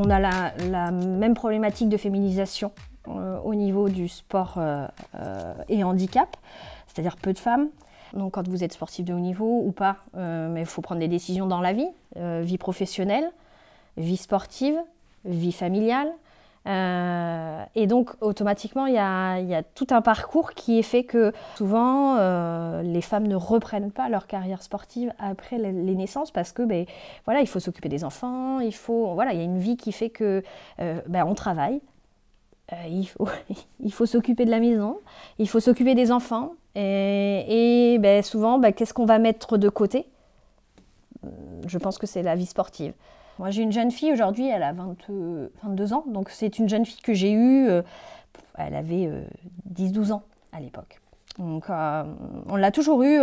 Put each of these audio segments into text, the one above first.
On a la même problématique de féminisation au niveau du sport et handicap, c'est-à-dire peu de femmes. Donc quand vous êtes sportif de haut niveau ou pas, mais il faut prendre des décisions dans la vie, vie professionnelle, vie sportive, vie familiale. Et donc automatiquement il y a tout un parcours qui est fait que souvent les femmes ne reprennent pas leur carrière sportive après les naissances parce que voilà, il faut s'occuper des enfants, il y a une vie qui fait que on travaille, il faut s'occuper de la maison, il faut s'occuper des enfants et souvent qu'est-ce qu'on va mettre de côté? Je pense que c'est la vie sportive. Moi, j'ai une jeune fille aujourd'hui, elle a 22 ans, donc c'est une jeune fille que j'ai eue, elle avait 10-12 ans à l'époque. Donc on l'a toujours eue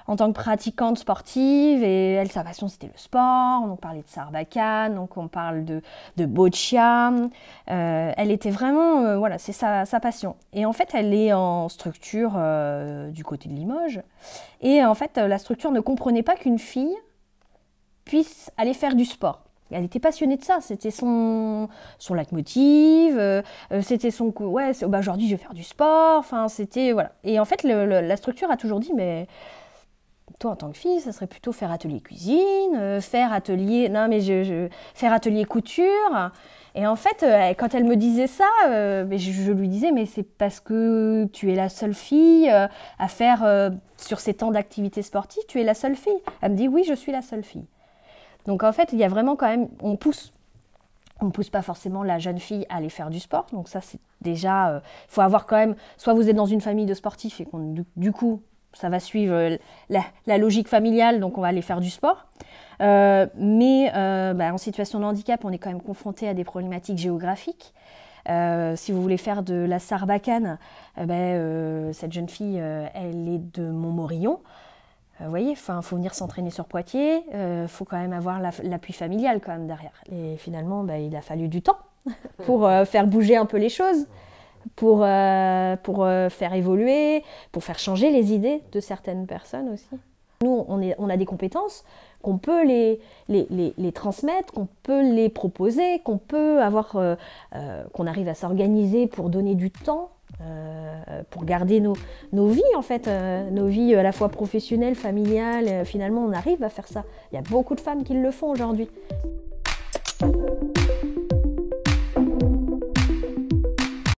en tant que pratiquante sportive et elle, sa passion c'était le sport, on parlait de Sarbacane, donc on parle de boccia, elle était vraiment, voilà, c'est sa passion. Et en fait, elle est en structure du côté de Limoges et en fait, la structure ne comprenait pas qu'une fille puisse aller faire du sport. Elle était passionnée de ça, c'était son leitmotiv, c'était son... Ouais, aujourd'hui je vais faire du sport, enfin c'était... Voilà. Et en fait, la structure a toujours dit, mais toi en tant que fille, ça serait plutôt faire atelier cuisine, faire atelier... Non mais faire atelier couture. Et en fait, quand elle me disait ça, je lui disais, mais c'est parce que tu es la seule fille à faire, sur ces temps d'activité sportive, tu es la seule fille. Elle me dit, oui, je suis la seule fille. Donc en fait, il y a vraiment quand même, on pousse pas forcément la jeune fille à aller faire du sport. Donc ça, c'est déjà, faut avoir quand même, soit vous êtes dans une famille de sportifs et du coup, ça va suivre la logique familiale, donc on va aller faire du sport. Mais en situation de handicap, on est quand même confronté à des problématiques géographiques. Si vous voulez faire de la Sarbacane, cette jeune fille, elle est de Montmorillon. Vous voyez, il faut venir s'entraîner sur Poitiers, faut quand même avoir l'appui familial quand même derrière. Et finalement, il a fallu du temps pour faire bouger un peu les choses, pour faire évoluer, pour faire changer les idées de certaines personnes aussi. Nous, on a des compétences qu'on peut les transmettre, qu'on peut les proposer, qu'on peut avoir, qu'on arrive à s'organiser pour donner du temps. Pour garder nos vies en fait, nos vies à la fois professionnelles, familiales, finalement on arrive à faire ça. Il y a beaucoup de femmes qui le font aujourd'hui.